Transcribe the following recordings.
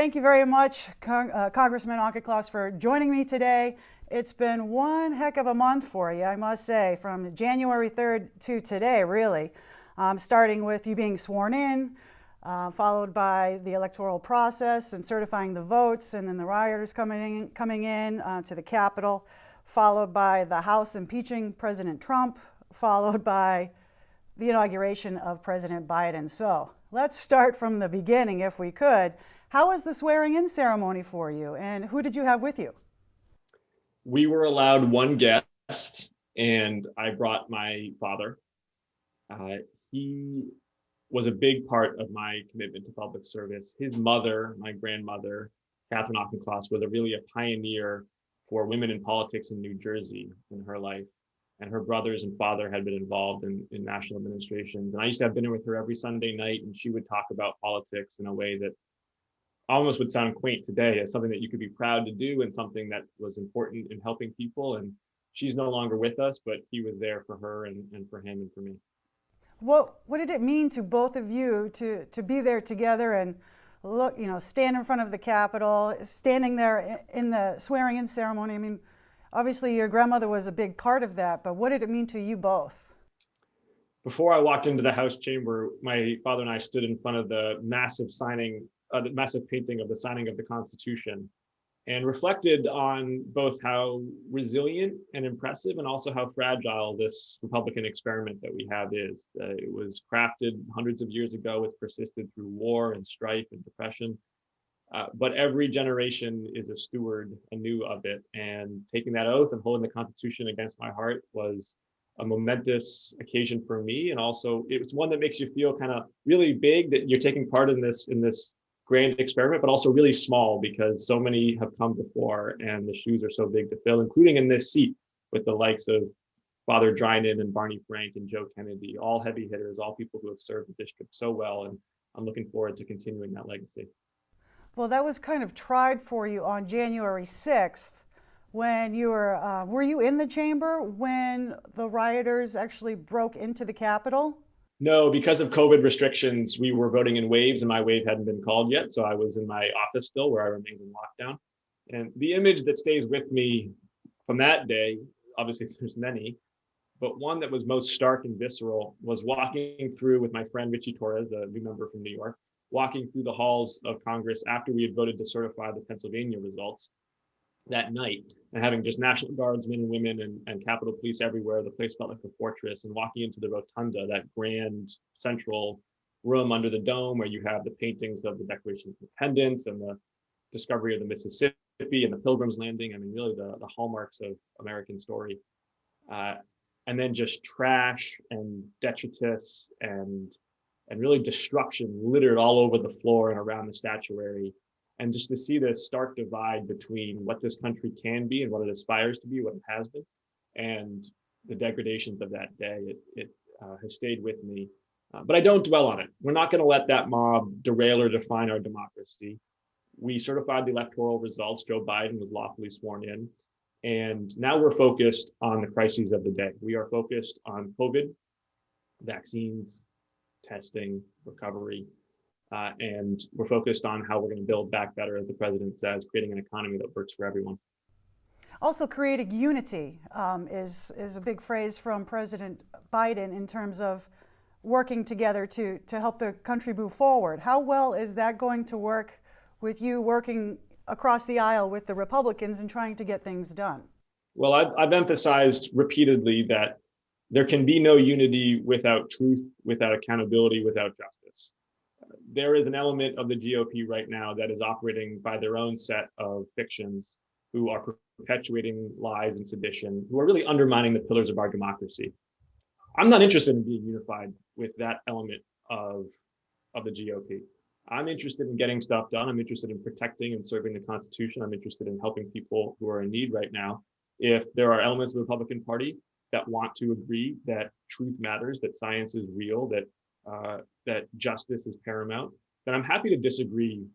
thank you very much, Congressman Auchincloss, for joining me today. It's been one heck of a month for you, I must say, from January 3rd to today, really. Starting with you being sworn in, followed by the electoral process and certifying the votes, and then the rioters coming in to the Capitol, followed by the House impeaching President Trump, followed by the inauguration of President Biden. So let's start from the beginning, if we could. How was the swearing-in ceremony for you, and who did you have with you? We were allowed one guest, and I brought my father. He was a big part of my commitment to public service. His mother, my grandmother, Catherine Auchincloss, was really a pioneer for women in politics in New Jersey in her life. And her brothers and father had been involved in national administrations. And I used to have dinner with her every Sunday night, and she would talk about politics in a way that almost would sound quaint today as something that you could be proud to do and something that was important in helping people. And she's no longer with us, but he was there for her and for him and for me. What did it mean to both of you to be there together and look, stand in front of the Capitol, standing there in the swearing-in ceremony? I mean, obviously your grandmother was a big part of that, but what did it mean to you both? Before I walked into the House chamber, my father and I stood in front of the massive painting of the signing of the Constitution, and reflected on both how resilient and impressive and also how fragile this Republican experiment that we have is. It was crafted hundreds of years ago. It's persisted through war and strife and depression. But every generation is a steward anew of it. And taking that oath and holding the Constitution against my heart was a momentous occasion for me. And also it was one that makes you feel kind of really big that you're taking part in this grand experiment, but also really small because so many have come before and the shoes are so big to fill, including in this seat with the likes of Father Drinan and Barney Frank and Joe Kennedy, all heavy hitters, all people who have served the district so well. And I'm looking forward to continuing that legacy. Well, that was kind of tried for you on January 6th when you were you in the chamber when the rioters actually broke into the Capitol? No, because of COVID restrictions, we were voting in waves and my wave hadn't been called yet. So I was in my office still where I remained in lockdown. And the image that stays with me from that day, obviously there's many, but one that was most stark and visceral was walking through with my friend Richie Torres, the new member from New York, walking through the halls of Congress after we had voted to certify the Pennsylvania results that night, and having just National Guardsmen and women and Capitol Police everywhere. The place felt like a fortress, and walking into the rotunda, that grand central room under the dome where you have the paintings of the Declaration of Independence and the discovery of the Mississippi and the Pilgrim's Landing. I mean, really the hallmarks of American story. And then just trash and detritus and really destruction littered all over the floor and around the statuary. And just to see this stark divide between what this country can be and what it aspires to be, what it has been, and the degradations of that day, it has stayed with me. But I don't dwell on it. We're not going to let that mob derail or define our democracy. We certified the electoral results. Joe Biden was lawfully sworn in. And now we're focused on the crises of the day. We are focused on COVID, vaccines, testing, recovery, and we're focused on how we're going to build back better, as the president says, creating an economy that works for everyone. Also, creating unity is a big phrase from President Biden in terms of working together to help the country move forward. How well is that going to work with you working across the aisle with the Republicans and trying to get things done? Well, I've emphasized repeatedly that there can be no unity without truth, without accountability, without justice. There is an element of the GOP right now that is operating by their own set of fictions, who are perpetuating lies and sedition, who are really undermining the pillars of our democracy. I'm not interested in being unified with that element of the GOP. I'm interested in getting stuff done. I'm interested in protecting and serving the Constitution. I'm interested in helping people who are in need right now. If there are elements of the Republican Party that want to agree that truth matters, that science is real, that justice is paramount, then I'm happy to disagree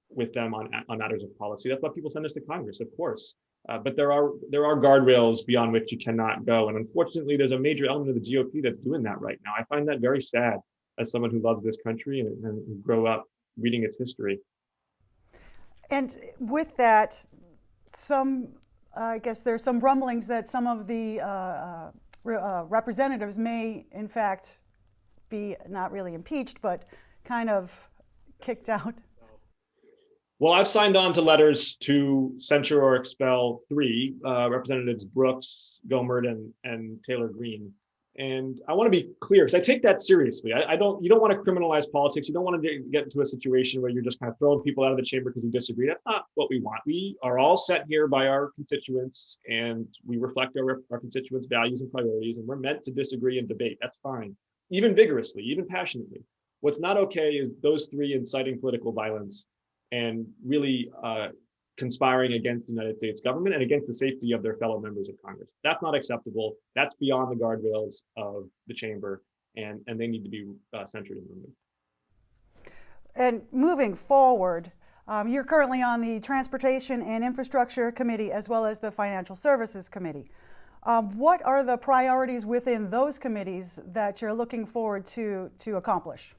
with them on matters of policy. That's why people send us to Congress, of course. But there are guardrails beyond which you cannot go. And unfortunately, there's a major element of the GOP that's doing that right now. I find that very sad as someone who loves this country and grew up reading its history. And with that, I guess there's some rumblings that some of the representatives may, in fact, be not really impeached, but kind of kicked out. Well, I've signed on to letters to censure or expel three Representatives Brooks, Gomert, and Taylor Greene. And I want to be clear because I take that seriously. I don't. You don't want to criminalize politics. You don't want to get into a situation where you're just kind of throwing people out of the chamber because you disagree. That's not what we want. We are all set here by our constituents, and we reflect our constituents' values and priorities. And we're meant to disagree and debate. That's fine, even vigorously, even passionately. What's not okay is those three inciting political violence and really conspiring against the United States government and against the safety of their fellow members of Congress. That's not acceptable. That's beyond the guardrails of the chamber, and they need to be censured and removed. And moving forward, you're currently on the Transportation and Infrastructure Committee as well as the Financial Services Committee. What are the priorities within those committees that you're looking forward to accomplish?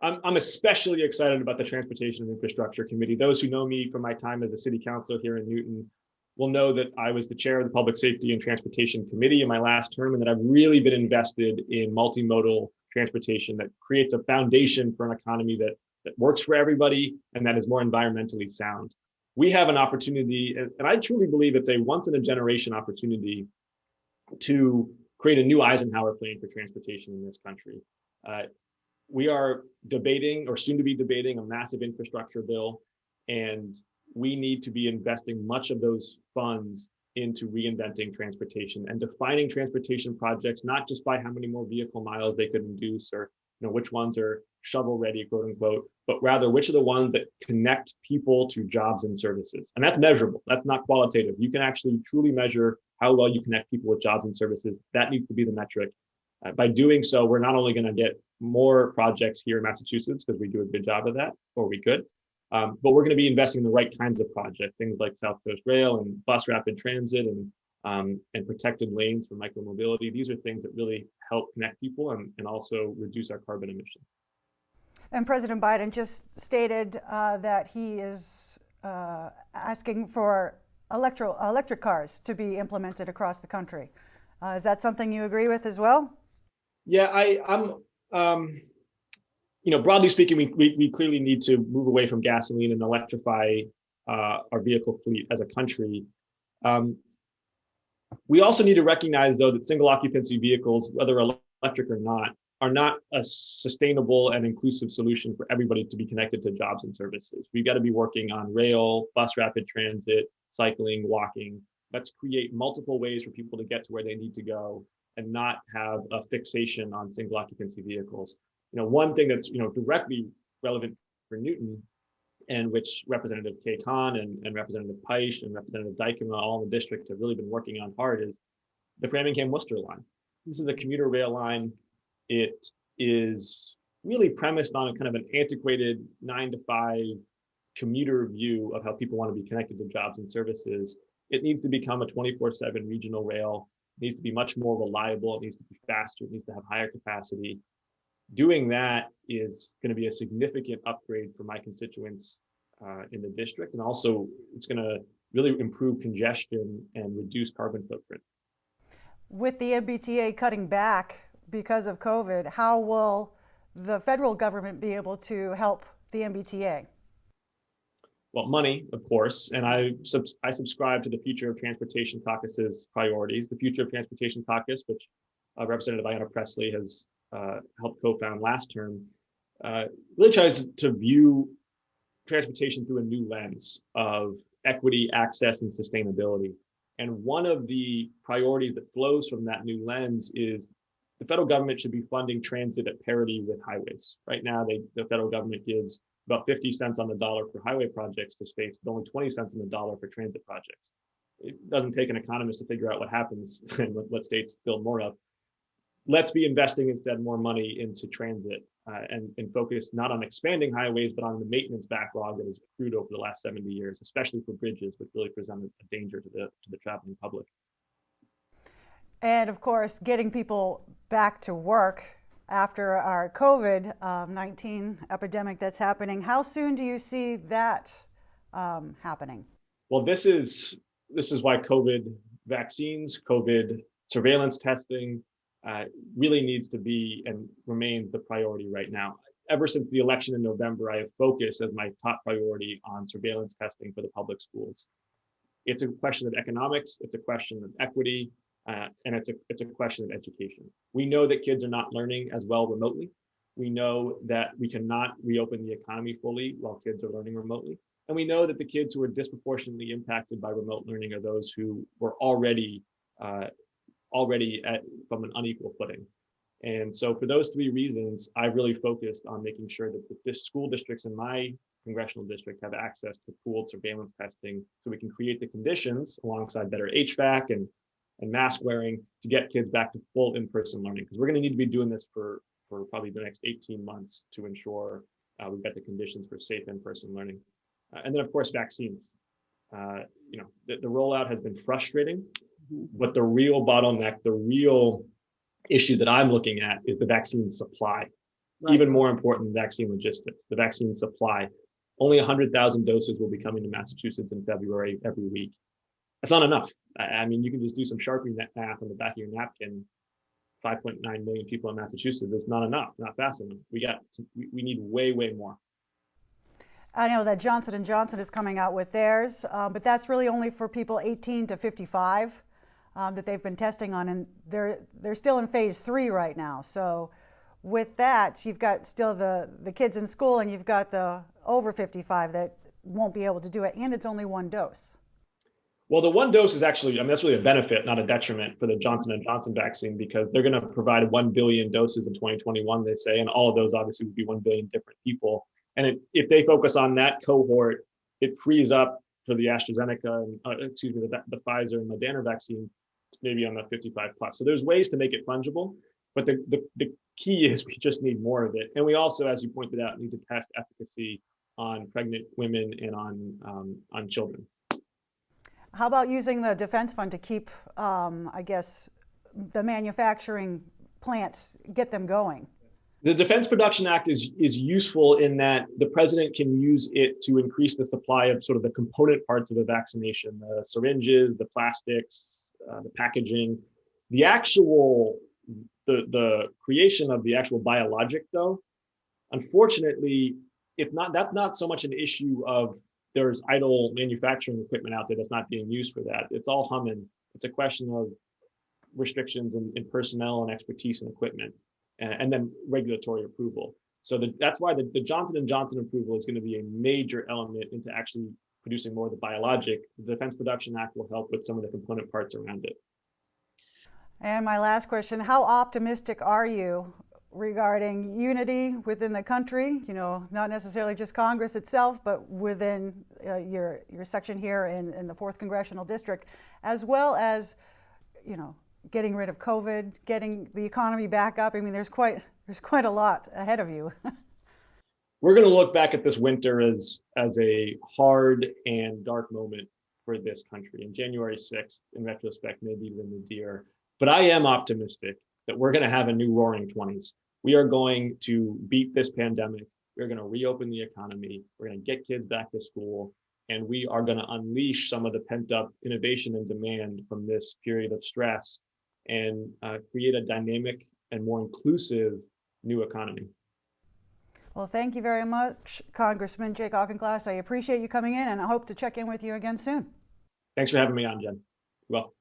I'm especially excited about the Transportation and Infrastructure Committee. Those who know me from my time as a city councilor here in Newton will know that I was the chair of the Public Safety and Transportation Committee in my last term, and that I've really been invested in multimodal transportation that creates a foundation for an economy that works for everybody and that is more environmentally sound. We have an opportunity, and I truly believe it's a once in a generation opportunity to create a new Eisenhower plan for transportation in this country. We are debating, or soon to be debating, a massive infrastructure bill, and we need to be investing much of those funds into reinventing transportation and defining transportation projects, not just by how many more vehicle miles they could induce or which ones are shovel ready, quote unquote, but rather which are the ones that connect people to jobs and services. And that's measurable. That's not qualitative. You can actually truly measure how well you connect people with jobs and services. That needs to be the metric. By doing so, we're not only going to get more projects here in Massachusetts because we do a good job of that, or we could, but we're going to be investing in the right kinds of projects, things like South Coast Rail and bus rapid transit and protected lanes for micromobility. These are things that really help connect people and also reduce our carbon emissions. And President Biden just stated that he is asking for electric cars to be implemented across the country. Is that something you agree with as well? Yeah, I'm. Broadly speaking, we clearly need to move away from gasoline and electrify our vehicle fleet as a country. We also need to recognize, though, that single occupancy vehicles, whether electric or not, are not a sustainable and inclusive solution for everybody to be connected to jobs and services. We've got to be working on rail, bus rapid transit, cycling, walking. Let's create multiple ways for people to get to where they need to go and not have a fixation on single occupancy vehicles. One thing that's directly relevant for Newton, and which Representative Kay Kahn and Representative Peisch and Representative Dykema, all in the district, have really been working on hard, is the Framingham-Worcester line. This is a commuter rail line. It is really premised on kind of an antiquated 9-to-5 commuter view of how people want to be connected to jobs and services. It needs to become a 24/7 regional rail. It needs to be much more reliable. It needs to be faster. It needs to have higher capacity. Doing that is going to be a significant upgrade for my constituents in the district. And also, it's going to really improve congestion and reduce carbon footprint. With the MBTA cutting back because of COVID, how will the federal government be able to help the MBTA? Well, money, of course, and I subscribe to the Future of Transportation Caucus's priorities. The Future of Transportation Caucus, which Representative Ayanna Pressley has helped co-found last term, really tries to view transportation through a new lens of equity, access, and sustainability. And one of the priorities that flows from that new lens is the federal government should be funding transit at parity with highways. Right now, the federal government gives about 50 cents on the dollar for highway projects to states, but only 20 cents on the dollar for transit projects. It doesn't take an economist to figure out what happens and what states build more of. Let's be investing instead more money into transit and focus not on expanding highways, but on the maintenance backlog that has accrued over the last 70 years, especially for bridges, which really present a danger to the traveling public. And of course, getting people back to work after our COVID-19 epidemic that's happening. How soon do you see that happening? Well, this is why COVID vaccines, COVID surveillance testing really needs to be and remains the priority right now. Ever since the election in November, I have focused as my top priority on surveillance testing for the public schools. It's a question of economics, it's a question of equity, and it's a question of education. We know that kids are not learning as well remotely. We know that we cannot reopen the economy fully while kids are learning remotely. And we know that the kids who are disproportionately impacted by remote learning are those who were already from an unequal footing. And so for those three reasons, I've really focused on making sure that the school districts in my congressional district have access to pooled surveillance testing so we can create the conditions alongside better HVAC and mask wearing to get kids back to full in-person learning. Because we're going to need to be doing this for probably the next 18 months to ensure we've got the conditions for safe in-person learning. And then, of course, vaccines. The rollout has been frustrating, but the real bottleneck, the real issue that I'm looking at is the vaccine supply. Right. Even more important than vaccine logistics, the vaccine supply. Only 100,000 doses will be coming to Massachusetts in February every week. That's not enough. I mean, you can just do some Sharpie math on the back of your napkin. 5.9 million people in Massachusetts is not enough, not fast enough. We need way, way more. I know that Johnson & Johnson is coming out with theirs, but that's really only for people 18 to 55 that they've been testing on, and they're still in phase 3 right now. So with that, you've got still the kids in school, and you've got the over 55 that won't be able to do it, and it's only one dose. Well, the one dose is actually, that's really a benefit, not a detriment for the Johnson & Johnson vaccine, because they're going to provide 1 billion doses in 2021, they say, and all of those obviously would be 1 billion different people. And if they focus on that cohort, it frees up for the AstraZeneca and the Pfizer and Moderna vaccines, maybe on the 55 plus. So there's ways to make it fungible, but the key is we just need more of it. And we also, as you pointed out, need to test efficacy on pregnant women and on children. How about using the defense fund to keep, the manufacturing plants, get them going? The Defense Production Act is useful in that the president can use it to increase the supply of sort of the component parts of the vaccination, the syringes, the plastics, the packaging. The creation of the actual biologic, though, unfortunately, that's not so much an issue of there's idle manufacturing equipment out there that's not being used for that. It's all humming. It's a question of restrictions in personnel and expertise and equipment. And then regulatory approval. So that's why the Johnson & Johnson approval is going to be a major element into actually producing more of the biologic. The Defense Production Act will help with some of the component parts around it. And my last question, how optimistic are you regarding unity within the country? Not necessarily just Congress itself, but within your section here in the 4th Congressional District, as well as, getting rid of COVID, getting the economy back up. I mean, there's quite a lot ahead of you. We're going to look back at this winter as a hard and dark moment for this country. And January 6th, in retrospect, maybe even the nadir. But I am optimistic that we're going to have a new roaring 20s. We are going to beat this pandemic. We're going to reopen the economy. We're going to get kids back to school. And we are going to unleash some of the pent-up innovation and demand from this period of stress and create a dynamic and more inclusive new economy. Well, thank you very much, Congressman Jake Auchincloss. I appreciate you coming in, and I hope to check in with you again soon. Thanks for having me on, Jen. Well.